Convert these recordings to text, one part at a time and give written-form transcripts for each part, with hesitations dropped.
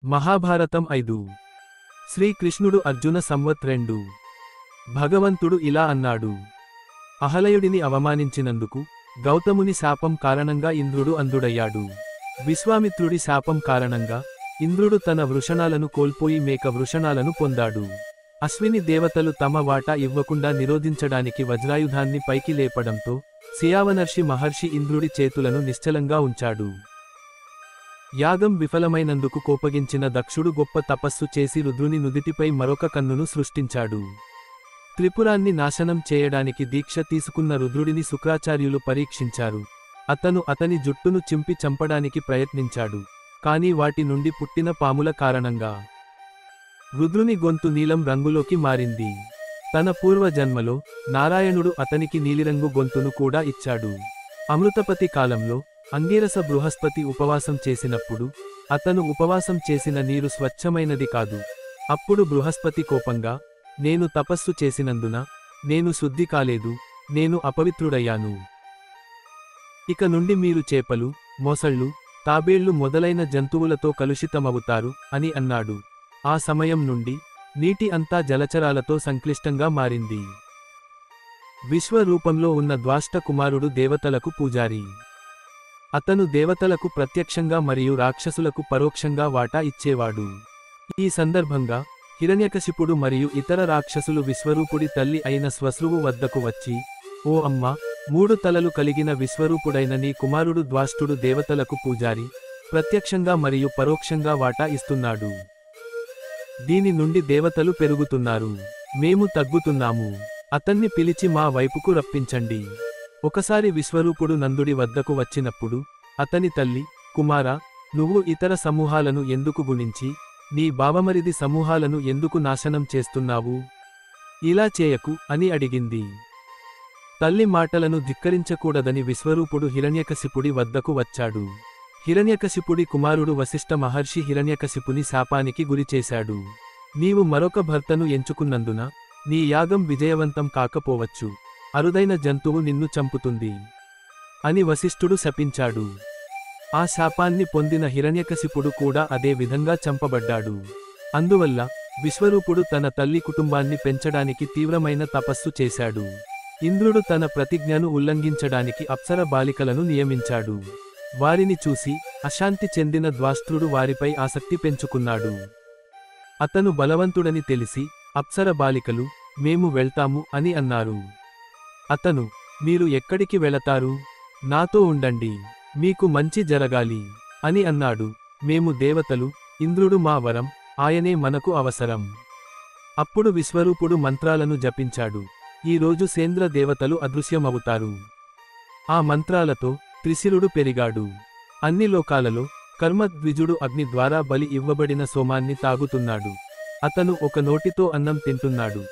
మహాభారతం 5 శ్రీకృష్ణుడు అర్జున సంవత్ 2 భగవంతుడు ఇలా అన్నాడు. అహలయుడిని అవమానించినందుకు గౌతముని శాపం కారణంగా ఇంద్రుడు అంధుడయ్యాడు. విశ్వామిత్రుడి శాపం కారణంగా ఇంద్రుడు తన వృషణాలను కోల్పోయి మేక వృషణాలను పొందాడు. అశ్విని దేవతలు తమ వాటా ఇవ్వకుండా నిరోధించడానికి వజ్రాయుధాన్ని పైకి లేపడంతో సియావనర్షి మహర్షి ఇంద్రుడి చేతులను నిశ్చలంగా ఉంచాడు. యాగం విఫలమైనందుకు కోపగించిన దక్షుడు గొప్ప తపస్సు చేసి రుద్రుని నుదిటిపై మరొక కన్నును సృష్టించాడు. త్రిపురాన్ని నాశనం చేయడానికి దీక్ష తీసుకున్న రుద్రుడిని శుక్రాచార్యులు పరీక్షించారు. అతని జుట్టును చింపి చంపడానికి ప్రయత్నించాడు. కానీ వాటి నుండి పుట్టిన పాముల కారణంగా రుద్రుని గొంతు నీలం రంగులోకి మారింది. తన పూర్వజన్మలో నారాయణుడు అతనికి నీలిరంగు గొంతును కూడా ఇచ్చాడు. అమృతపతి కాలంలో అంగీరస బృహస్పతి ఉపవాసం చేసినప్పుడు అతను ఉపవాసం చేసిన నీరు స్వచ్ఛమైనది కాదు. అప్పుడు బృహస్పతి కోపంగా, నేను తపస్సు చేసినందున నేను శుద్ధి కాలేదు, నేను అపవిత్రుడయ్యాను. ఇక నుండి మీరు చేపలు, మొసళ్ళు, తాబేళ్లు మొదలైన జంతువులతో కలుషితమవుతారు అని అన్నాడు. ఆ సమయం నుండి నీటి అంతా జలచరాలతో సంక్లిష్టంగా మారింది. విశ్వరూపంలో ఉన్న ద్వాష్ట కుమారుడు దేవతలకు పూజారి. అతను దేవతలకు ప్రత్యక్షంగా మరియు రాక్షసులకు పరోక్షంగా వాటా ఇచ్చేవాడు. ఈ సందర్భంగా హిరణ్యకశిపుడు మరియు ఇతర రాక్షసులు విశ్వరూపుడి తల్లి అయిన స్వశ్రువు వద్దకు వచ్చి, ఓ అమ్మ, 3 తలలు కలిగిన విశ్వరూపుడైన నీ కుమారుడు ద్వాష్టుడు దేవతలకు పూజారి, ప్రత్యక్షంగా మరియు పరోక్షంగా వాటా ఇస్తున్నాడు. దీని నుండి దేవతలు పెరుగుతున్నారు, మేము తగ్గుతున్నాము. అతన్ని పిలిచి మా వైపుకు రప్పించండి. ఒకసారి విశ్వరూపుడు నందుడి వద్దకు వచ్చినప్పుడు అతని తల్లి, కుమారా, నువ్వు ఇతర సమూహాలను ఎందుకు గుణించి నీ బావమరిది సమూహాలను ఎందుకు నాశనం చేస్తున్నావు? ఇలా చేయకు అని అడిగింది. తల్లి మాటలను ధిక్కరించకూడదని విశ్వరూపుడు హిరణ్యకశిపుడి వద్దకు వచ్చాడు. హిరణ్యకశిపుడి కుమారుడు వశిష్ఠ మహర్షి హిరణ్యకశిపుని శాపానికి గురిచేశాడు. నీవు మరొక భర్తను ఎంచుకున్నందున నీ యాగం విజయవంతం కాకపోవచ్చు, అరుదైన జంతువు నిన్ను చంపుతుంది అని వశిష్ఠుడు శపించాడు. ఆ శాపాన్ని పొందిన హిరణ్యకశిపుడు కూడా అదే విధంగా చంపబడ్డాడు. అందువల్ల విశ్వరూపుడు తన తల్లి కుటుంబాన్ని పెంచడానికి తీవ్రమైన తపస్సు చేశాడు. ఇంద్రుడు తన ప్రతిజ్ఞను ఉల్లంఘించడానికి అప్సర బాలికలను నియమించాడు. వారిని చూసి అశాంతి చెందిన ద్వాష్ట్రుడు వారిపై ఆసక్తి పెంచుకున్నాడు. అతను బలవంతుడని తెలిసి అప్సర బాలికలు, మేము వెళ్తాము అని అన్నారు. అతను, మీరు ఎక్కడికి వెళతారు? నాతో ఉండండి, మీకు మంచి జరగాలి అని అన్నాడు. మేము దేవతలు, ఇంద్రుడు మా వరం, ఆయనే మనకు అవసరం. అప్పుడు విశ్వరూపుడు మంత్రాలను జపించాడు. ఈ రోజు సేంద్ర దేవతలు అదృశ్యమవుతారు. ఆ మంత్రాలతో త్రిశిరుడు పెరిగాడు. అన్ని లోకాలలో కర్మద్విజుడు అగ్ని ద్వారా బలి ఇవ్వబడిన సోమాన్ని తాగుతున్నాడు. అతను ఒక నోటితో అన్నం తింటున్నాడు,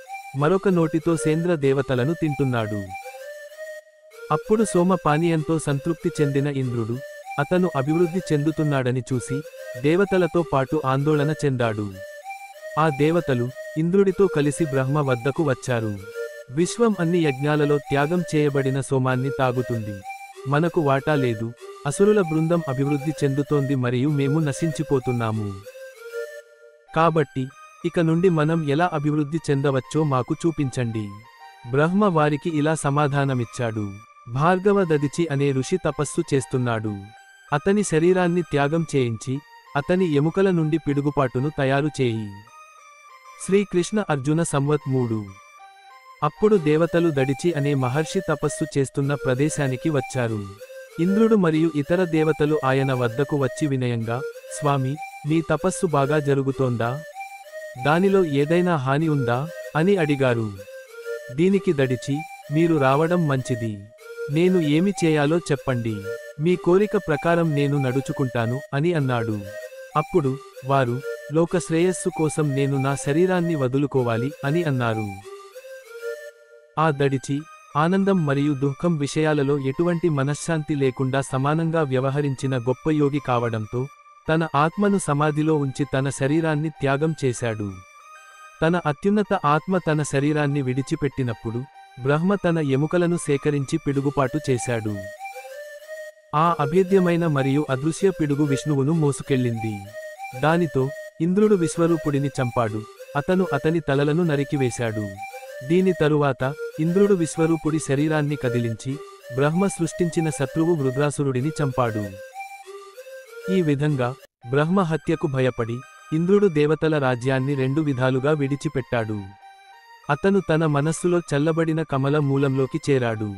మరొక నోటితో సేంద్ర దేవతలను తింటున్నాడు. అప్పుడు సోమ పానీయంతో సంతృప్తి చెందిన ఇంద్రుడు అతను అభివృద్ధి చెందుతున్నాడని చూసి దేవతలతో పాటు ఆందోళన చెందాడు. ఆ దేవతలు ఇంద్రుడితో కలిసి బ్రహ్మ వద్దకు వచ్చారు. విశ్వం అన్ని యజ్ఞాలలో త్యాగం చేయబడిన సోమాన్ని తాగుతుంది, మనకు వాటా లేదు. అసురుల బృందం అభివృద్ధి చెందుతోంది మరియు మేము నశించిపోతున్నాము. కాబట్టి ఇక నుండి మనం ఎలా అభివృద్ధి చెందవచ్చో మాకు చూపించండి. బ్రహ్మ వారికి ఇలా సమాధానమిచ్చాడు. భార్గవ దదిచి అనే ఋషి తపస్సు చేస్తున్నాడు. అతని శరీరాన్ని త్యాగం చేయించి అతని ఎముకల నుండి పిడుగుపాటును తయారు చేయి. శ్రీకృష్ణ అర్జున సంవత్ 3 అప్పుడు దేవతలు దడిచి అనే మహర్షి తపస్సు చేస్తున్న ప్రదేశానికి వచ్చారు. ఇంద్రుడు మరియు ఇతర దేవతలు ఆయన వద్దకు వచ్చి వినయంగా, స్వామి, మీ తపస్సు బాగా జరుగుతోందా? దానిలో ఏదైనా హాని ఉందా అని అడిగారు. దీనికి దడిచి, మీరు రావడం మంచిది. నేను ఏమి చేయాలో చెప్పండి, మీ కోరిక ప్రకారం నేను నడుచుకుంటాను అని అన్నాడు. అప్పుడు వారు, లోక శ్రేయస్సు కోసం నేను నా శరీరాన్ని వదులుకోవాలి అని అన్నారు. ఆ దడిచి ఆనందం మరియు దుఃఖం విషయాలలో ఎటువంటి మనశ్శాంతి లేకుండా సమానంగా వ్యవహరించిన గొప్ప యోగి కావడంతో తన ఆత్మను సమాధిలో ఉంచి తన శరీరాన్ని త్యాగం చేశాడు. తన అత్యున్నత ఆత్మ తన శరీరాన్ని విడిచిపెట్టినప్పుడు బ్రహ్మ తన ఎముకలను సేకరించి పిడుగుపాటు చేశాడు. ఆ అభేద్యమైన మరియు అదృశ్య పిడుగు విష్ణువును మోసుకెళ్ళింది. దానితో ఇంద్రుడు విశ్వరూపుడిని చంపాడు. అతను అతని తలలను నరికివేశాడు. దీని తరువాత ఇంద్రుడు విశ్వరూపుడి శరీరాన్ని కదిలించి బ్రహ్మ సృష్టించిన శత్రువు వృద్రాసురుడిని చంపాడు. ఈ విధంగా బ్రహ్మ హత్యకు భయపడి ఇంద్రుడు దేవతల రాజ్యాన్ని రెండు విధాలుగా విడిచిపెట్టాడు. అతను తన మనస్సులో చల్లబడిన కమల మూలంలోకి చేరాడు.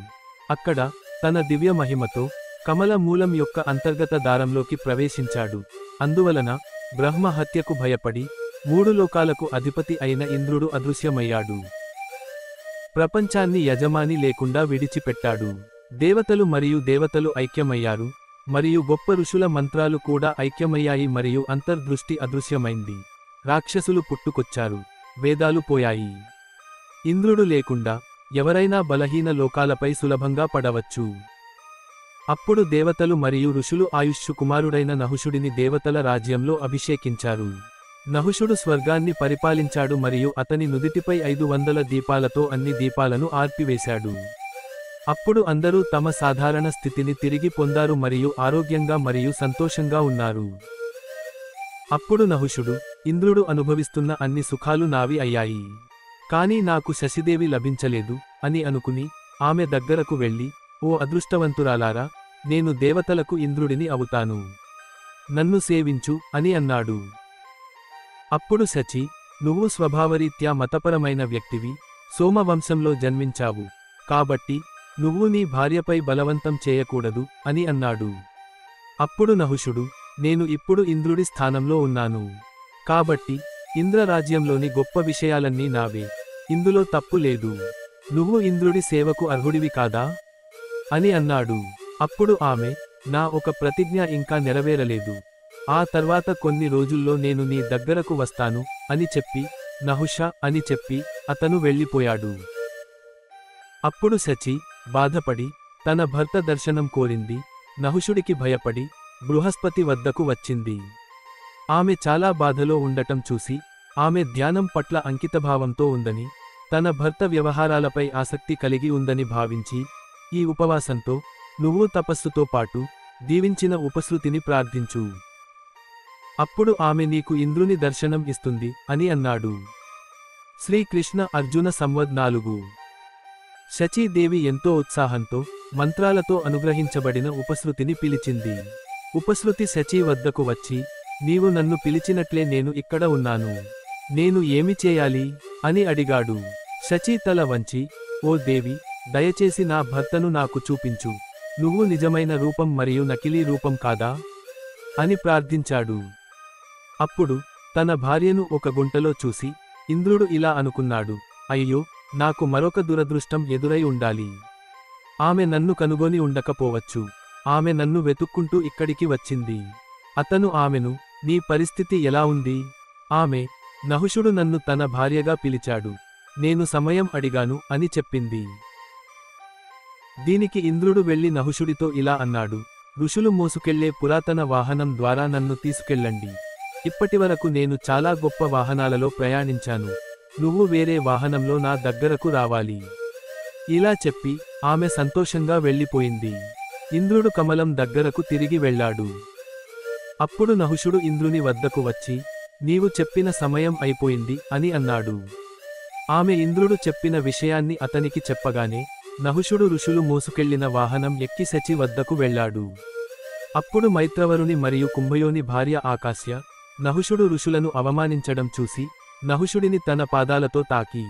అక్కడ తన దివ్య మహిమతో కమల మూలం యొక్క అంతర్గత దారంలోకి ప్రవేశించాడు. అందువలన బ్రహ్మ హత్యకు భయపడి మూడు లోకాలకు అధిపతి అయిన ఇంద్రుడు అదృశ్యమయ్యాడు. ప్రపంచాన్ని యజమాని లేకుండా విడిచిపెట్టాడు. దేవతలు ఐక్యమయ్యారు మరియు గొప్ప ఋషుల మంత్రాలు కూడా ఐక్యమయ్యాయి మరియు అంతర్దృష్టి అదృశ్యమైంది. రాక్షసులు పుట్టుకొచ్చారు. వేదాలు పోయాయి. ఇంద్రుడు లేకుండా ఎవరైనా బలహీన లోకాలపై సులభంగా పడవచ్చు. అప్పుడు దేవతలు మరియు ఋషులు ఆయుష్షు కుమారుడైన నహుషుడిని దేవతల రాజ్యంలో అభిషేకించారు. నహుషుడు స్వర్గాన్ని పరిపాలించాడు మరియు అతని నుదిటిపై 500 దీపాలతో అన్ని దీపాలను ఆర్పివేశాడు. అప్పుడు అందరూ తమ సాధారణ స్థితిని తిరిగి పొందారు మరియు ఆరోగ్యంగా మరియు సంతోషంగా ఉన్నారు. అప్పుడు నహుషుడు, ఇంద్రుడు అనుభవిస్తున్న అన్ని సుఖాలు నావి అయ్యాయి. కానీ నాకు శశిదేవి లభించలేదు అని అనుకుని ఆమె దగ్గరకు వెళ్ళి, ఓ అదృష్టవంతురాలారా, నేను దేవతలకు ఇంద్రుడిని అవుతాను. నన్ను సేవించు అని అన్నాడు. అప్పుడు శచి, నువ్వు స్వభావరీత్యా మతపరమైన వ్యక్తివి, సోమవంశంలో జన్మించావు. కాబట్టి నువ్వు నీ భార్యపై బలవంతం చేయకూడదు అని అన్నాడు. అప్పుడు నహుషుడు, నేను ఇప్పుడు ఇంద్రుడి స్థానంలో ఉన్నాను. కాబట్టి ఇంద్రరాజ్యంలోని గొప్ప విషయాలన్నీ నావే. ఇందులో తప్పు లేదు. నువ్వు ఇంద్రుడి సేవకు అర్హుడివి కాదా అని అన్నాడు. అప్పుడు ఆమె, నా ఒక ప్రతిజ్ఞ ఇంకా నెరవేరలేదు. ఆ తర్వాత కొన్ని రోజుల్లో నేను నీ దగ్గరకు వస్తాను అని చెప్పి, నహుష అని చెప్పి అతను వెళ్ళిపోయాడు. అప్పుడు శచి బాధపడి తన భర్త దర్శనం కోరింది. నహుషుడికి భయపడి బృహస్పతి వద్దకు వచ్చింది. ఆమె చాలా బాధలో ఉండటం చూసి ఆమె ధ్యానం పట్ల అంకితభావంతో ఉందని, తన భర్త వ్యవహారాలపై ఆసక్తి కలిగి ఉందని భావించి, ఈ ఉపవాసంతో నువ్వు తపస్సుతో పాటు దీవించిన ఉపశృతిని ప్రార్థించు. అప్పుడు ఆమె నీకు ఇంద్రుని దర్శనం ఇస్తుంది అని అన్నాడు. శ్రీకృష్ణ అర్జున సంవద్ 4. శచీదేవి ఎంతో ఉత్సాహంతో మంత్రాలతో అనుగ్రహించబడిన ఉపశృతిని పిలిచింది. ఉపశృతి శచీ వద్దకు వచ్చి, నీవు నన్ను పిలిచినట్లే నేను ఇక్కడ ఉన్నాను. నేను ఏమి చేయాలి అని అడిగాడు. శచీ తల వంచి, ఓ దేవి, దయచేసి నా భర్తను నాకు చూపించు. నువ్వు నిజమైన రూపం మరియు నకిలీ రూపం కాదా అని ప్రార్థించాడు. అప్పుడు తన భార్యను ఒక గుంటలో చూసి ఇంద్రుడు ఇలా అనుకున్నాడు, అయ్యో, నాకు మరొక దురదృష్టం ఎదురై ఉండాలి. ఆమె నన్ను కనుగొని ఉండకపోవచ్చు. ఆమె నన్ను వెతుక్కుంటూ ఇక్కడికి వచ్చింది. అతను ఆమెను, నీ పరిస్థితి ఎలా ఉంది? ఆమె, నహుషుడు నన్ను తన భార్యగా పిలిచాడు. నేను సమయం అడిగాను అని చెప్పింది. దీనికి ఇంద్రుడు వెళ్లి నహుషుడితో ఇలా అన్నాడు, ఋషులు మోసుకెళ్లే పురాతన వాహనం ద్వారా నన్ను తీసుకెళ్ళండి. ఇప్పటివరకు నేను చాలా గొప్ప వాహనాలలో ప్రయాణించాను. నువ్వు వేరే వాహనంలో నా దగ్గరకు రావాలి. ఇలా చెప్పి ఆమె సంతోషంగా వెళ్ళిపోయింది. ఇంద్రుడు కమలం దగ్గరకు తిరిగి వెళ్ళాడు. అప్పుడు నహుషుడు ఇంద్రుని వద్దకు వచ్చి, నీవు చెప్పిన సమయం అయిపోయింది అని అన్నాడు. ఆమె ఇంద్రుడు చెప్పిన విషయాన్ని అతనికి చెప్పగానే నహుషుడు ఋషులు మోసుకెళ్లిన వాహనం ఎక్కి శచి వద్దకు వెళ్ళాడు. అప్పుడు మైత్రవరుని మరియు కుంభయోని భార్య ఆకాశ్య, నహుషుడు ఋషులను అవమానించడం చూసి నహుషుడిని తన పాదాలతో తాకి,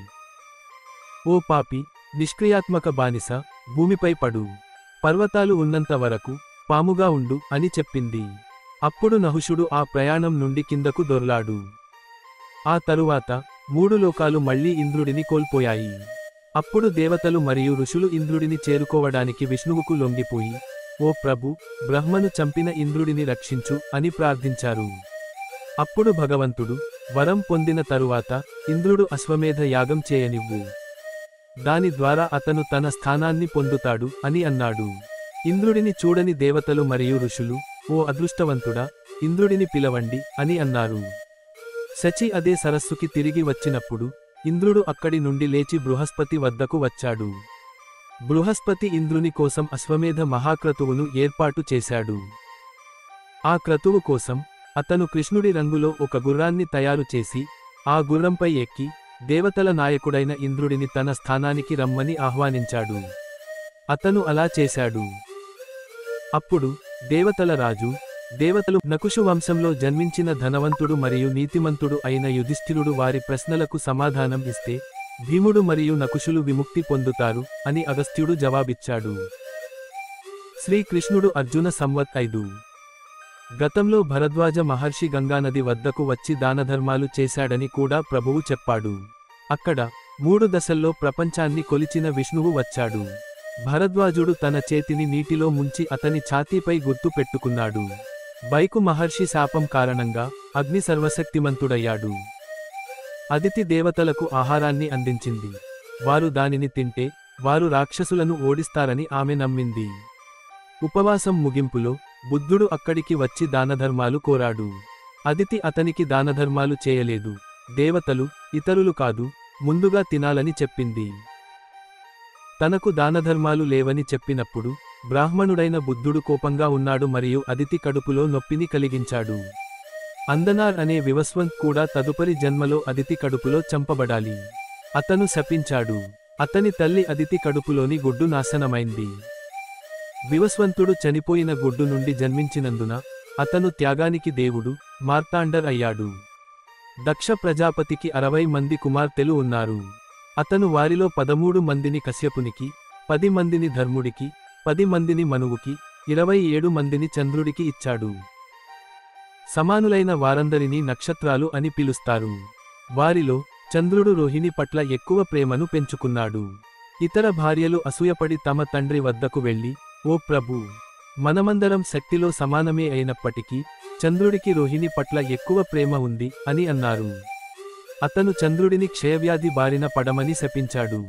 ఓ పాపి, నిష్క్రియాత్మక బానిస, భూమిపై పడు. పర్వతాలు ఉన్నంత వరకు పాముగా ఉండు అని చెప్పింది. అప్పుడు నహుషుడు ఆ ప్రయాణం నుండి కిందకు దొర్లాడు. ఆ తరువాత 3 లోకాలు మళ్లీ ఇంద్రుడిని కోల్పోయాయి. అప్పుడు దేవతలు మరియు ఋషులు ఇంద్రుడిని చేరుకోవడానికి విష్ణువుకు లొంగిపోయి, ఓ ప్రభు, బ్రహ్మను చంపిన ఇంద్రుడిని రక్షించు అని ప్రార్థించారు. అప్పుడు భగవంతుడు, వరం పొందిన తరువాత ఇంద్రుడు అశ్వమేధ యాగం చేయనివ్వు. దాని ద్వారా అతను తన స్థానాన్ని పొందుతాడు అని అన్నాడు. ఇంద్రుడిని చూడని దేవతలు మరియు ఋషులు, ఓ అదృష్టవంతుడా, ఇంద్రుడిని పిలవండి అని అన్నారు. శచి అదే సరస్సుకి తిరిగి వచ్చినప్పుడు ఇంద్రుడు అక్కడి నుండి లేచి బృహస్పతి వద్దకు వచ్చాడు. బృహస్పతి ఇంద్రుని కోసం అశ్వమేధ మహాక్రతువును ఏర్పాటు చేశాడు. ఆ క్రతువు కోసం అతను కృష్ణుడి రంగులో ఒక గుర్రాన్ని తయారు చేసి ఆ గుర్రంపై ఎక్కి దేవతల నాయకుడైన ఇంద్రుడిని తన స్థానానికి రమ్మని ఆహ్వానించాడు. అతను అలా చేశాడు. అప్పుడు దేవతల రాజు, దేవతలు నకుషు వంశంలో జన్మించిన ధనవంతుడు మరియు నీతిమంతుడు అయిన యుధిష్ఠిరుడు వారి ప్రశ్నలకు సమాధానం ఇస్తే భీముడు మరియు నకుషులు విముక్తి పొందుతారు అని అగస్త్యుడు జవాబిచ్చాడు. శ్రీకృష్ణుడు అర్జున సంవత్ 5. గతంలో భరద్వాజ మహర్షి గంగానది వద్దకు వచ్చి దానధర్మాలు చేశాడని కూడా ప్రభువు చెప్పాడు. అక్కడ 3 దశల్లో ప్రపంచాన్ని కొలిచిన విష్ణువు వచ్చాడు. భరద్వాజుడు తన చేతిని నీటిలో ముంచి అతని ఛాతీపై గుర్తు పెట్టుకున్నాడు. బైకు మహర్షి శాపం కారణంగా అగ్ని సర్వశక్తిమంతుడయ్యాడు. అదితి దేవతలకు ఆహారాన్ని అందించింది. వారు దానిని తింటే వారు రాక్షసులను ఓడిస్తారని ఆమె నమ్మింది. ఉపవాసం ముగింపులో బుద్ధుడు అక్కడికి వచ్చి దానధర్మాలు కోరాడు. అదితి అతనికి దానధర్మాలు చేయలేదు. దేవతలు, ఇతరులు కాదు, ముందుగా తినాలని చెప్పింది. తనకు దానధర్మాలు లేవని చెప్పినప్పుడు బ్రాహ్మణుడైన బుద్ధుడు కోపంగా ఉన్నాడు మరియు అదితి కడుపులో నొప్పిని కలిగించాడు. అందనార్ అనే వివస్వంత్ కూడా తదుపరి జన్మలో అదితి కడుపులో చంపబడాలి. అతను శపించాడు. అతని తల్లి అదితి కడుపులోని గుడ్డు నాశనమైంది. వివస్వంతుడు చనిపోయిన గుడ్డు నుండి జన్మించినందున అతను త్యాగానికి దేవుడు, మార్తాండర్ అయ్యాడు. దక్ష ప్రజాపతికి 60 మంది కుమార్తెలు ఉన్నారు. అతను వారిలో 13 మందిని కశ్యపునికి, 10 మందిని ధర్ముడికి, 10 మందిని మనువుకి, 27 మందిని చంద్రుడికి ఇచ్చాడు. సమానులైన వారందరినీ నక్షత్రాలు అని పిలుస్తారు. వారిలో చంద్రుడు రోహిణి పట్ల ఎక్కువ ప్రేమను పెంచుకున్నాడు. ఇతర భార్యలు అసూయపడి తమ తండ్రి వద్దకు వెళ్ళి, ఓ ప్రభూ, మనమందరం శక్తిలో సమానమే అయినప్పటికీ చంద్రుడికి రోహిణి పట్ల ఎక్కువ ప్రేమ ఉంది అని అన్నారు. అతను చంద్రుడిని క్షయవ్యాధి బారిన పడమని శపించాడు.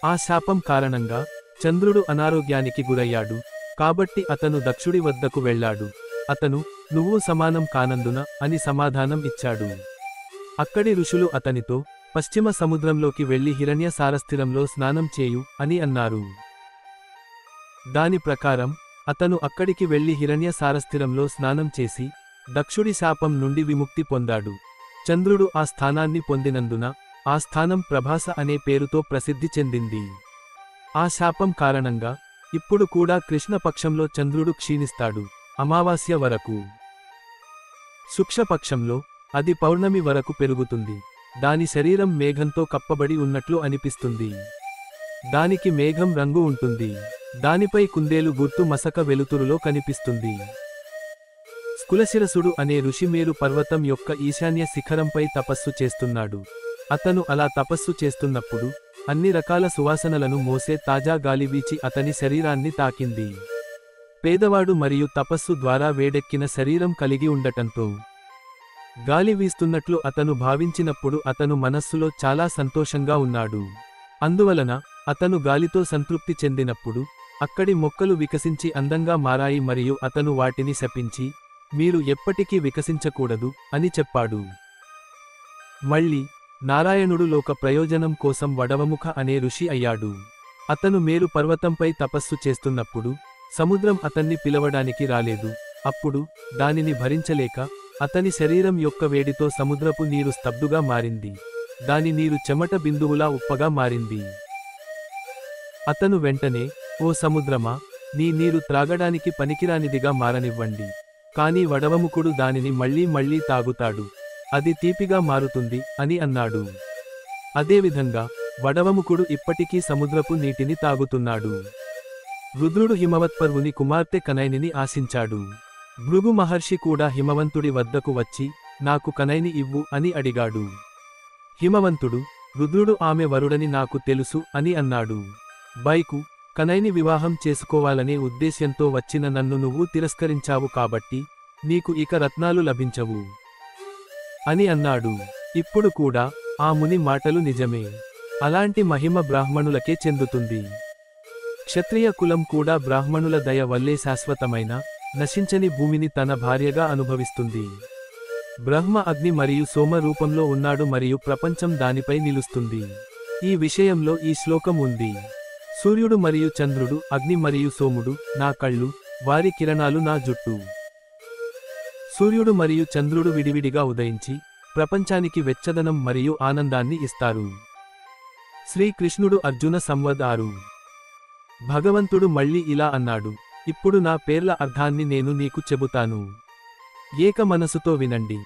ఆ శాపం కారణంగా చంద్రుడు అనారోగ్యానికి గురయ్యాడు. కాబట్టి అతను దక్షుడి వద్దకు వెళ్ళాడు. అతను, నువ్వు సమానం కానందున అని సమాధానం ఇచ్చాడు. అక్కడి ఋషులు అతనితో, పశ్చిమ సముద్రంలోకి వెళ్లి హిరణ్య సారస్థిరంలో స్నానం చేయు అని అన్నారు. దాని ప్రకారం అతను అక్కడికి వెళ్లి హిరణ్య సారస్థిరంలో స్నానం చేసి దక్షుడి శాపం నుండి విముక్తి పొందాడు. చంద్రుడు ఆ స్థానాన్ని పొందినందున ఆ స్థానం ప్రభాస అనే పేరుతో ప్రసిద్ధి చెందింది. ఆ శాపం కారణంగా ఇప్పుడు కూడా కృష్ణపక్షంలో చంద్రుడు క్షీణిస్తాడు, అమావాస్య వరకు. శుక్లపక్షంలో అది పౌర్ణమి వరకు పెరుగుతుంది. దాని శరీరం మేఘంతో కప్పబడి ఉన్నట్లు అనిపిస్తుంది. దానికి మేఘం రంగు ఉంటుంది. దానిపై కుందేలు గుర్తు మసక వెలుతురులో కనిపిస్తుంది. స్కులశిరసుడు అనే ఋషి మేరు పర్వతం యొక్క ఈశాన్య శిఖరంపై తపస్సు చేస్తున్నాడు. అతను అలా తపస్సు చేస్తున్నప్పుడు అన్ని రకాల సువాసనలను మోసే తాజా గాలి వీచి అతని శరీరాన్ని తాకింది. పేదవాడు మరియు తపస్సు ద్వారా వేడెక్కిన శరీరం కలిగి ఉండటంతో గాలి వీస్తున్నట్లు అతను భావించినప్పుడు అతను మనస్సులో చాలా సంతోషంగా ఉన్నాడు. అందువలన అతను గాలితో సంతృప్తి చెందినప్పుడు అక్కడి మొక్కలు వికసించి అందంగా మారాయి మరియు అతను వాటిని శపించి, మీరు ఎప్పటికీ వికసించకూడదు అని చెప్పాడు. మళ్ళీ నారాయణుడు లోక ప్రయోజనం కోసం వడవముఖ అనే ఋషి అయ్యాడు. అతను మేరు పర్వతంపై తపస్సు చేస్తున్నప్పుడు సముద్రం అతన్ని పిలవడానికి రాలేదు. అప్పుడు దానిని భరించలేక అతని శరీరం యొక్క వేడితో సముద్రపు నీరు స్తబ్దుగా మారింది. దాని నీరు చెమట బిందువులా ఉప్పగా మారింది. అతను వెంటనే, ఓ సముద్రమా, నీ నీరు త్రాగడానికి పనికిరానిదిగా మారనివ్వండి. కాని వడవముఖుడు దానిని మళ్లీ మళ్లీ తాగుతాడు, అది తీపిగా మారుతుంది అని అన్నాడు. అదేవిధంగా వడవముఖుడు ఇప్పటికీ సముద్రపు నీటిని తాగుతున్నాడు. రుద్రుడు హిమవత్పర్వుని కుమార్తె కనైనిని ఆశించాడు. భృగు మహర్షి కూడా హిమవంతుడి వద్దకు వచ్చి, నాకు కనైని ఇవ్వు అని అడిగాడు. హిమవంతుడు, రుద్రుడు ఆమె వరుడని నాకు తెలుసు అని అన్నాడు. బైకు, కనైని వివాహం చేసుకోవాలనే ఉద్దేశ్యంతో వచ్చిన నన్ను నువ్వు తిరస్కరించావు కాబట్టి నీకు ఇక రత్నాలు లభించవు అని అన్నాడు. ఇప్పుడు కూడా ఆ ముని మాటలు నిజమే. అలాంటి మహిమ బ్రాహ్మణులకే చెందుతుంది. క్షత్రియ కులం కూడా బ్రాహ్మణుల దయ వల్లే శాశ్వతమైన, నశించని భూమిని తన భార్యగా అనుభవిస్తుంది. బ్రహ్మ అగ్ని మరియు సోమ రూపంలో ఉన్నాడు మరియు ప్రపంచం దానిపై నిలుస్తుంది. ఈ విషయంలో ఈ శ్లోకం ఉంది. సూర్యుడు మరియు చంద్రుడు, అగ్ని మరియు సోముడు నా కళ్ళు, వారి కిరణాలు నా జుట్టు. సూర్యుడు మరియు చంద్రుడు విడివిడిగా ఉదయించి ప్రపంచానికి వెచ్చదనం మరియు ఆనందాన్ని ఇస్తారు. శ్రీకృష్ణుడు అర్జున సంవద్ 6. భగవంతుడు మళ్ళీ ఇలా అన్నాడు, ఇప్పుడు నా పేర్ల అర్థాన్ని నేను నీకు చెబుతాను. ఏక మనసుతో వినండి,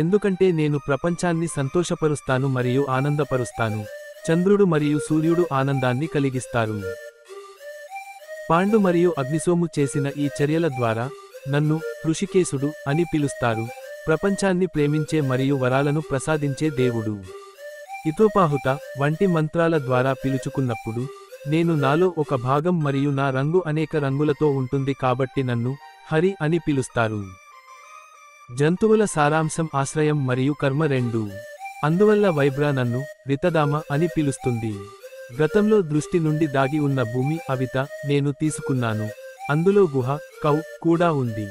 ఎందుకంటే నేను ప్రపంచాన్ని సంతోషపరుస్తాను మరియు ఆనందపరుస్తాను. చంద్రుడు మరియు సూర్యుడు ఆనందాన్ని కలిగిస్తారు. పాండు మరియు అగ్నిసోము చేసిన ఈ చర్యల ద్వారా నన్ను హృషికేశుడు అని పిలుస్తారు, ప్రపంచాన్ని ప్రేమించే మరియు వరాలను ప్రసాదించే దేవుడు. ఇతోపాహుత వంటి మంత్రాల ద్వారా పిలుచుకున్నప్పుడు నేను నాలో ఒక భాగం మరియు నా రంగు అనేక రంగులతో ఉంటుంది కాబట్టి నన్ను హరి అని పిలుస్తారు. జంతువుల సారాంశం ఆశ్రయం మరియు కర్మ రెండూ. అందువల్ల వైబ్రా నన్ను రితదామ అని పిలుస్తుంది. గతంలో దృష్టి నుండి దాగి ఉన్న భూమి అవిత నేను తీసుకున్నాను, అందులో గుహ కౌ కూడా ఉంది.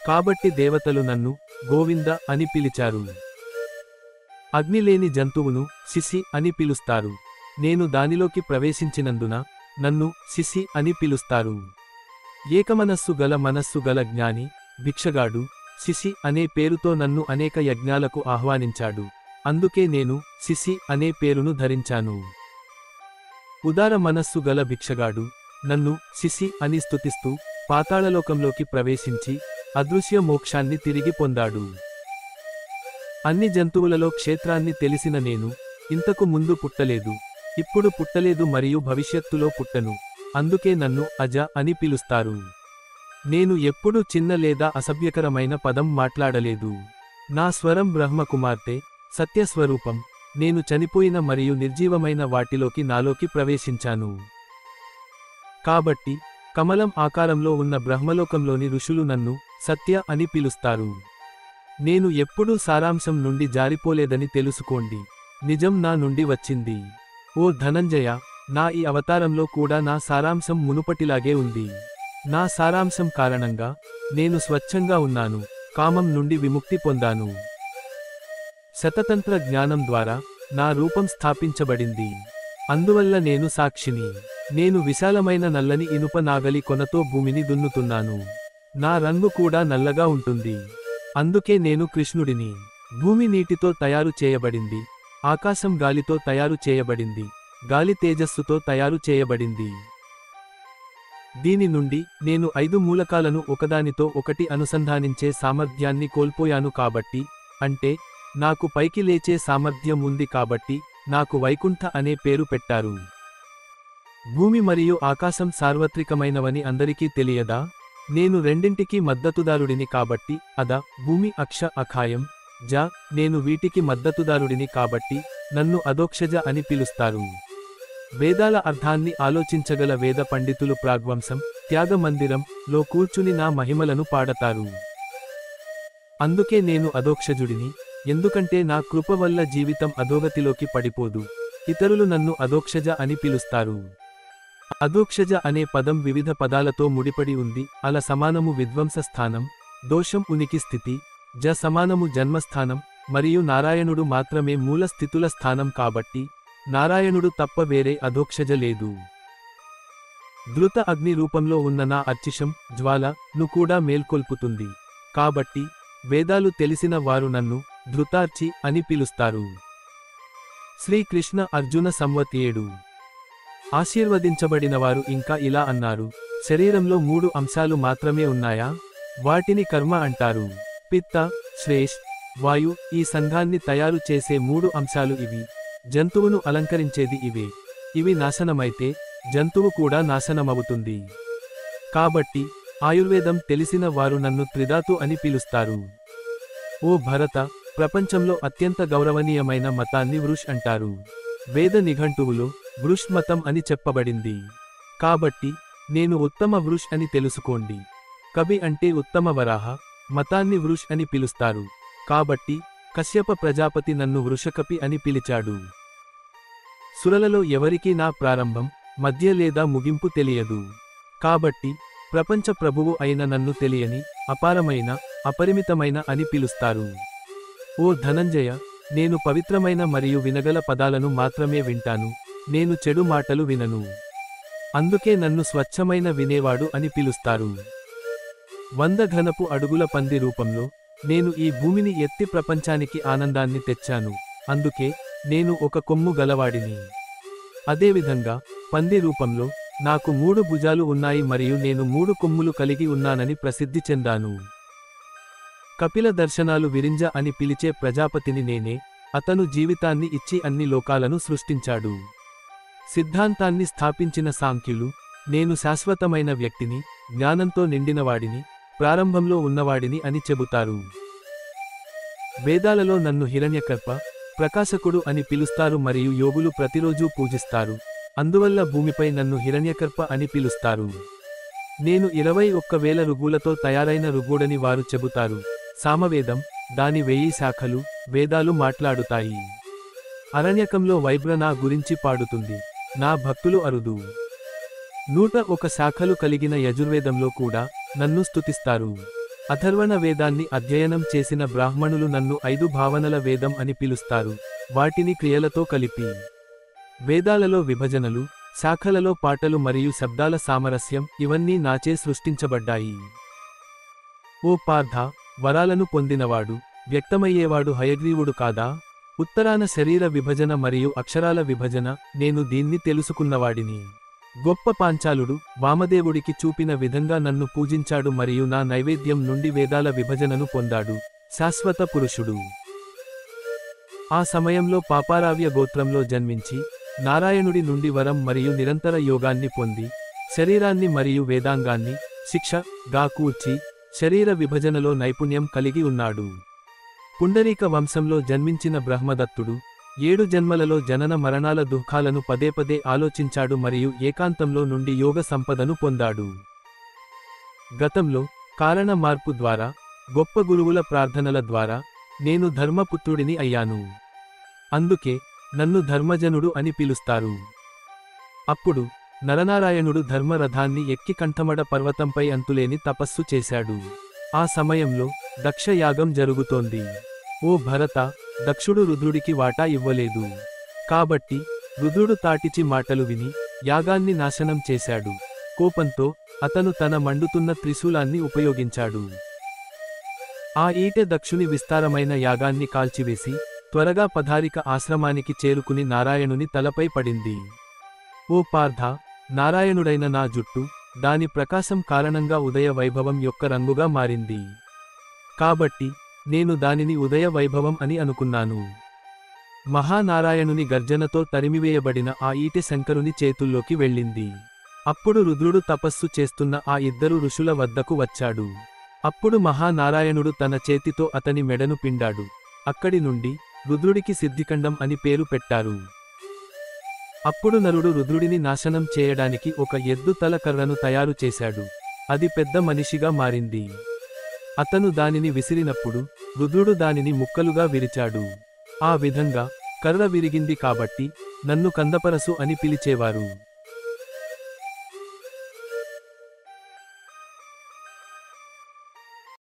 కాబట్టి దేవతలు నన్ను గోవింద అని పిలిచారు. అగ్ని లేని జంతువును శిశి అని పిలుస్తారు, నేను దానిలోకి ప్రవేశించినందున నన్ను శిశి అని పిలుస్తారు. ఏకమనస్సు గల మనస్సు గల జ్ఞాని భిక్షగాడు శిశి అనే పేరుతో నన్ను అనేక యజ్ఞాలకు ఆహ్వానించాడు, అందుకే నేను శిశి అనే పేరును ధరించాను. ఉదార మనస్సు గల భిక్షగాడు నన్ను శిశి అని స్తుతిస్తూ పాతాళలోకంలోకి ప్రవేశించి అదృశ్య మోక్షాన్ని తిరిగి పొందాడు. అన్ని జంతువులలో క్షేత్రాన్ని తెలిసిన నేను ఇంతకు ముందు పుట్టలేదు, ఇప్పుడు పుట్టలేదు మరియు భవిష్యత్తులో పుట్టను, అందుకే నన్ను అజ అని పిలుస్తారు. నేను ఎప్పుడూ చిన్న లేదా అసభ్యకరమైన పదం మాట్లాడలేదు. నా స్వరం బ్రహ్మ కుమార్తె సత్యస్వరూపం, నేను చనిపోయిన మరియు నిర్జీవమైన వాటిలోకి నాలోకి ప్రవేశించాను. కాబట్టి కమలం ఆకారంలో ఉన్న బ్రహ్మలోకంలోని ఋషులు నన్ను సత్య అని పిలుస్తారు. నేను ఎప్పుడూ సారాంశం నుండి జారిపోలేదని తెలుసుకోండి, నిజం నా నుండి వచ్చింది. ఓ ధనంజయ, నా ఈ అవతారంలో కూడా నా సారాంశం మునుపటిలాగే ఉంది. నా సారాంశం కారణంగా నేను స్వచ్ఛంగా ఉన్నాను, కామం నుండి విముక్తి పొందాను. శతతంత్ర జ్ఞానం ద్వారా నా రూపం స్థాపించబడింది, అందువల్ల నేను సాక్షిని. నేను విశాలమైన నల్లని ఇనుప నాగలి కొనతో భూమిని దున్నుతున్నాను, నా రంగు కూడా నల్లగా ఉంటుంది, అందుకే నేను కృష్ణుడిని. భూమి నీటితో తయారు చేయబడింది, ఆకాశం గాలితో తయారు చేయబడింది, గాలి తేజస్సుతో తయారు చేయబడింది. దీని నుండి నేను 5 మూలకాలను ఒకదానితో ఒకటి అనుసంధానించే సామర్థ్యాన్ని కోల్పోయాను కాబట్టి, అంటే నాకు పైకి లేచే సామర్థ్యం ఉంది కాబట్టి నాకు వైకుంఠ అనే పేరు పెట్టారు. భూమి మరియు ఆకాశం సార్వత్రికమైనవని అందరికీ తెలియదా? నేను రెండింటికి మద్దతుదారుడిని కాబట్టి అద భూమి అక్ష అఖాయం జ నేను వీటికి మద్దతుదారుడిని కాబట్టి నన్ను అదోక్షజ అని పిలుస్తారు. వేదాల అర్థాన్ని ఆలోచించగల వేద పండితులు ప్రాగ్వంశం త్యాగ మందిరం లో కూర్చుని నా మహిమలను పాడతారు. అందుకే నేను అదోక్షజుడిని, ఎందుకంటే నా కృప వల్ల జీవితం అధోగతిలోకి పడిపోదు. ఇతరులు నన్ను అదోక్షజ అని పిలుస్తారు. అదోక్షజ అనే పదం వివిధ పదాలతో ముడిపడి ఉంది. అల సమానము విధ్వంస స్థానం, దోషం ఉనికి స్థితి, జ సమానము జన్మస్థానం, మరియు నారాయణుడు మాత్రమే మూల స్థితుల స్థానం కాబట్టి నారాయణుడు తప్ప వేరే అధోక్షజ లేదు. ధృత అగ్ని రూపంలో ఉన్న నా అర్చిషం జ్వాల ను కూడా మేల్కొల్పుతుంది, కాబట్టి వేదాలు తెలిసిన వారు నన్ను ధృతార్చి అని పిలుస్తారు. శ్రీకృష్ణ అర్జున సంవత్ 7. ఆశీర్వదించబడినవారు ఇంకా ఇలా అన్నారు, శరీరంలో 3 అంశాలు మాత్రమే ఉన్నాయా? వాటిని కర్మ అంటారు. పిత్త, శ్రేష్, వాయు. ఈ సంఘాన్ని తయారు చేసే 3 అంశాలు ఇవి. జంతువును అలంకరించేది ఇవే. ఇవి నాశనమైతే జంతువు కూడా నాశనమవుతుంది. కాబట్టి ఆయుర్వేదం తెలిసిన వారు నన్ను త్రిధాతు అని పిలుస్తారు. ఓ భరత, ప్రపంచంలో అత్యంత గౌరవనీయమైన మతాన్ని వృష్ అంటారు. వేద నిఘంటువులో వృష్ మతం అని చెప్పబడింది. కాబట్టి నేను ఉత్తమ వృష్ అని తెలుసుకోండి. కవి అంటే ఉత్తమ వరాహ, మతాన్ని వృష్ అని పిలుస్తారు. కాబట్టి కశ్యప ప్రజాపతి నన్ను వృషకపి అని పిలిచాడు. సురలలో ఎవరికీ నా ప్రారంభం, మధ్య లేదా ముగింపు తెలియదు. కాబట్టి ప్రపంచ ప్రభువు అయిన నన్ను తెలియని, అపారమైన, అపరిమితమైన అని పిలుస్తారు. ఓ ధనంజయ, నేను పవిత్రమైన మరియు వినగల పదాలను మాత్రమే వింటాను, నేను చెడు మాటలు వినను. అందుకే నన్ను స్వచ్ఛమైన వినేవాడు అని పిలుస్తారు. 100 ఘనపు అడుగుల పంది రూపంలో నేను ఈ భూమిని ఎత్తి ప్రపంచానికి ఆనందాన్ని తెచ్చాను, అందుకే నేను ఒక కొమ్ము గలవాడిని. అదేవిధంగా పంది రూపంలో నాకు 3 భుజాలు ఉన్నాయి మరియు నేను 3 కొమ్ములు కలిగి ఉన్నానని ప్రసిద్ధి చెందాను. కపిల దర్శనాలు విరింజ అని పిలిచే ప్రజాపతిని నేనే. అతను జీవితాన్ని ఇచ్చి అన్ని లోకాలను సృష్టించాడు. సిద్ధాంతాన్ని స్థాపించిన సాంఖ్యులు నేను శాశ్వతమైన వ్యక్తిని, జ్ఞానంతో నిండినవాడిని, ప్రారంభంలో ఉన్నవాడిని అని చెబుతారు. వేదాలలో నన్ను హిరణ్యకర్ప, ప్రకాశకుడు అని పిలుస్తారు మరియు యోగులు ప్రతిరోజూ పూజిస్తారు, అందువల్ల భూమిపై నన్ను హిరణ్యకర్ప అని పిలుస్తారు. నేను 21,000 ఋగులతో తయారైన ఋగుడని వారు చెబుతారు. సామవేదం, దాని 1000 శాఖలు, వేదాలు మాట్లాడుతాయి. అరణ్యకంలో వైబ్ర నా గురించి పాడుతుంది. నా భక్తులు అరుదు. 101 శాఖలు కలిగిన యజుర్వేదంలో కూడా నన్ను స్తుతిస్తారు. అథర్వణ వేదాన్ని అధ్యయనం చేసిన బ్రాహ్మణులు నన్ను 5 భావనల వేదం అని పిలుస్తారు, వాటిని క్రియలతో కలిపి. వేదాలలో విభజనలు, శాఖలలో పాటలు మరియు శబ్దాల సామరస్యం ఇవన్నీ నాచే సృష్టించబడ్డాయి. ఓ పార్థ, వరాలను పొందినవాడు, వ్యక్తమయ్యేవాడు హయగ్రీవుడు కాదా? ఉత్తరాన శరీర విభజన మరియు అక్షరాల విభజన, నేను దీన్ని తెలుసుకున్నవాడిని. గొప్ప పాంచాలుడు వామదేవుడికి చూపిన విధంగా నన్ను పూజించాడు మరియు నా నైవేద్యం నుండి వేదాల విభజనను పొందాడు. శాశ్వత పురుషుడు. ఆ సమయంలో పాపారావ్య గోత్రంలో జన్మించి నారాయణుడి నుండి వరం మరియు నిరంతర యోగాన్ని పొంది శరీరాన్ని మరియు వేదాంగాన్ని శిక్ష గా కూర్చి శరీర విభజనలో నైపుణ్యం కలిగి ఉన్నాడు. పుండరీక వంశంలో జన్మించిన బ్రహ్మదత్తుడు 7 జన్మలలో జనన మరణాల దుఃఖాలను పదే పదే ఆలోచించాడు మరియు ఏకాంతంలో నుండి యోగ సంపదను పొందాడు. గతంలో కారణ మార్పు ద్వారా, గొప్ప గురువుల ప్రార్థనల ద్వారా నేను ధర్మపుత్రుడిని అయ్యాను. అందుకే నన్ను ధర్మజనుడు అని పిలుస్తారు. అప్పుడు నరనారాయణుడు ధర్మరథాన్ని ఎక్కి కంఠమడ పర్వతంపై అంతులేని తపస్సు చేశాడు. ఆ సమయంలో దక్ష యాగం జరుగుతోంది. ఓ భరత, దక్షుడు రుద్రుడికి వాటా ఇవ్వలేదు. కాబట్టి రుద్రుడు తాటిచి మాటలు విని యాగాన్ని నాశనం చేశాడు. కోపంతో అతను తన మండుతున్న త్రిశూలాన్ని ఉపయోగించాడు. ఆ ఈటె దక్షుని విస్తారమైన యాగాన్ని కాల్చివేసి త్వరగా పధారిక ఆశ్రమానికి చేరుకుని నారాయణుని తలపై పడింది. ఓ పార్థ, నారాయణుడైన నా జుట్టు, దాని ప్రకాశం కారణంగా ఉదయ వైభవం యొక్క రంగుగా మారింది. కాబట్టి నేను దానిని ఉదయ వైభవం అని అనుకున్నాను. మహానారాయణుని గర్జనతో తరిమివేయబడిన ఆ ఈటె శంకరుని చేతుల్లోకి వెళ్ళింది. అప్పుడు రుద్రుడు తపస్సు చేస్తున్న ఆ 2 ఋషుల వద్దకు వచ్చాడు. అప్పుడు మహానారాయణుడు తన చేతితో అతని మెడను పిండాడు. అక్కడి నుండి రుద్రుడికి సిద్ధికండం అని పేరు పెట్టారు. అప్పుడు నరుడు రుద్రుడిని నాశనం చేయడానికి ఒక ఎద్దు తల కర్రను తయారు చేశాడు. అది పెద్ద మనిషిగా మారింది. అతను దానిని విసిరినప్పుడు రుద్రుడు దానిని ముక్కలుగా విరిచాడు. ఆ విధంగా కర్ర విరిగింది కాబట్టి నన్ను కందపరసు అని పిలిచేవారు.